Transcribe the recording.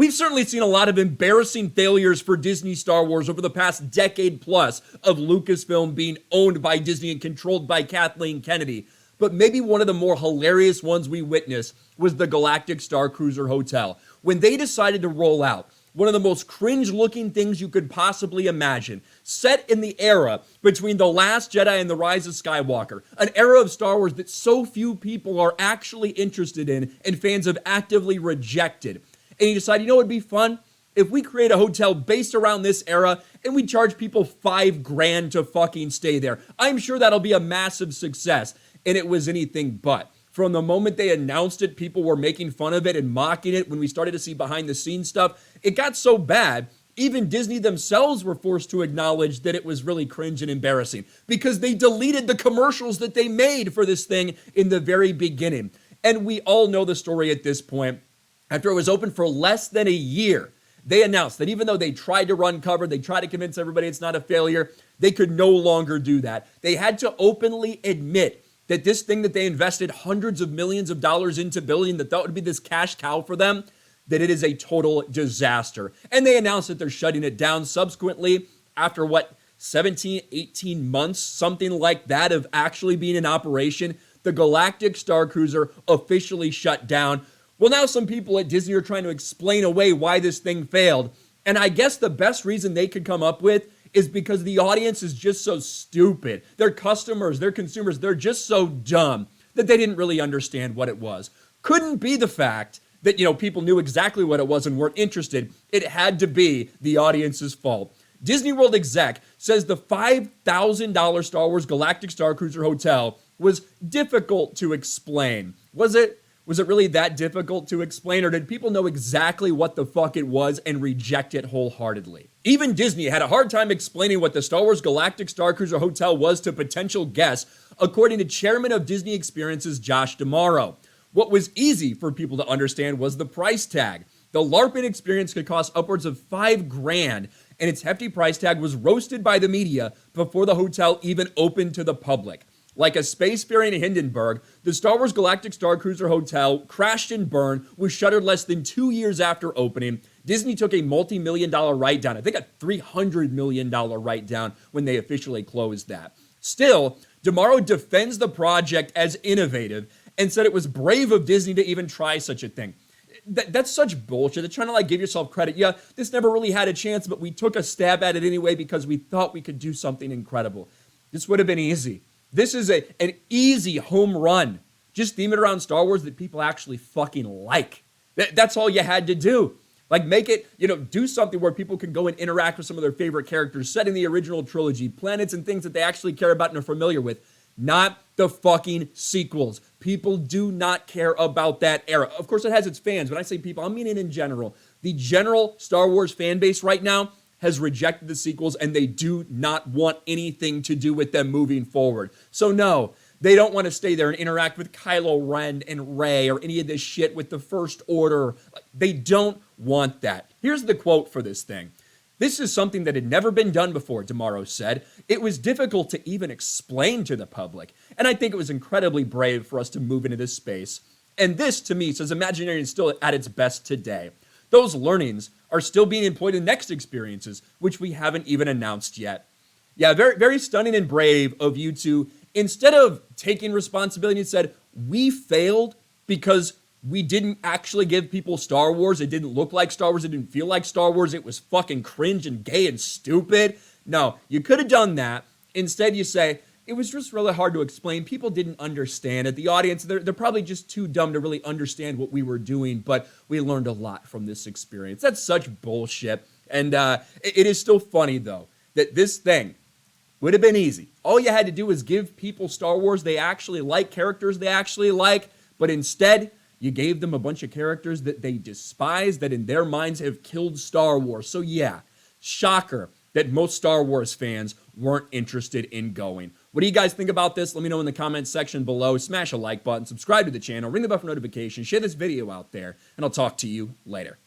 We've certainly seen a lot of embarrassing failures for Disney Star Wars over the past decade plus of Lucasfilm being owned by Disney and controlled by Kathleen Kennedy. But maybe one of the more hilarious ones we witnessed was the Galactic Starcruiser Hotel. When they decided to roll out one of the most cringe-looking things you could possibly imagine, set in the era between The Last Jedi and The Rise of Skywalker, an era of Star Wars that so few people are actually interested in and fans have actively rejected. And you decide, you know what would be fun? If we create a hotel based around this era and we charge people $5,000 to fucking stay there. I'm sure that'll be a massive success. And it was anything but. From the moment they announced it, people were making fun of it and mocking it. When we started to see behind the scenes stuff, it got so bad, even Disney themselves were forced to acknowledge that it was really cringe and embarrassing because they deleted the commercials that they made for this thing in the very beginning. And we all know the story at this point. After it was open for less than a year, they announced that even though they tried to run cover, they tried to convince everybody it's not a failure, they could no longer do that. They had to openly admit that this thing that they invested hundreds of millions of dollars into building, that would be this cash cow for them, that it is a total disaster. And they announced that they're shutting it down subsequently after 17, 18 months, something like that, of actually being in operation. The Galactic Starcruiser officially shut down. Well, now some people at Disney are trying to explain away why this thing failed. And I guess the best reason they could come up with is because the audience is just so stupid. Their customers, their consumers, they're just so dumb that they didn't really understand what it was. Couldn't be the fact that, people knew exactly what it was and weren't interested. It had to be the audience's fault. Disney World exec says the $5,000 Star Wars Galactic Starcruiser Hotel was difficult to explain. Was it really that difficult to explain, or did people know exactly what the fuck it was and reject it wholeheartedly? Even Disney had a hard time explaining what the Star Wars Galactic Starcruiser Hotel was to potential guests, according to chairman of Disney Experiences Josh D'Amaro. What was easy for people to understand was the price tag. The LARPing experience could cost upwards of $5,000, and its hefty price tag was roasted by the media before the hotel even opened to the public. Like a spacefaring Hindenburg, the Star Wars Galactic Starcruiser Hotel crashed and burned, was shuttered less than 2 years after opening. Disney took a multi-million-dollar write-down. I think a $300 million write-down when they officially closed that. Still, D'Amaro defends the project as innovative and said it was brave of Disney to even try such a thing. That's such bullshit. They're trying to give yourself credit. Yeah, this never really had a chance, but we took a stab at it anyway because we thought we could do something incredible. This would have been easy. This is an easy home run. Just theme it around Star Wars that people actually fucking like. That's all you had to do. Make it, do something where people can go and interact with some of their favorite characters, set in the original trilogy, planets and things that they actually care about and are familiar with. Not the fucking sequels. People do not care about that era. Of course, it has its fans. When I say people, I mean it in general. The general Star Wars fan base right now has rejected the sequels, and they do not want anything to do with them moving forward. So no, they don't want to stay there and interact with Kylo Ren and Rey or any of this shit with the First Order. They don't want that. Here's the quote for this thing. "This is something that had never been done before," D'Amaro said. "It was difficult to even explain to the public. And I think it was incredibly brave for us to move into this space. And this, to me, says Imagineering is still at its best today. Those learnings are still being employed in next experiences, which we haven't even announced yet." Yeah, very, very stunning and brave of you to, instead of taking responsibility, and said, we failed because we didn't actually give people Star Wars. It didn't look like Star Wars. It didn't feel like Star Wars. It was fucking cringe and gay and stupid. No, you could have done that. Instead, you say, it was just really hard to explain. People didn't understand it. The audience, they're probably just too dumb to really understand what we were doing, but we learned a lot from this experience. That's such bullshit. And it is still funny, though, that this thing would have been easy. All you had to do was give people Star Wars they actually like, characters they actually like, but instead, you gave them a bunch of characters that they despise, that in their minds have killed Star Wars. So yeah, shocker that most Star Wars fans weren't interested in going. What do you guys think about this? Let me know in the comments section below. Smash a like button, subscribe to the channel, ring the bell for notifications, share this video out there, and I'll talk to you later.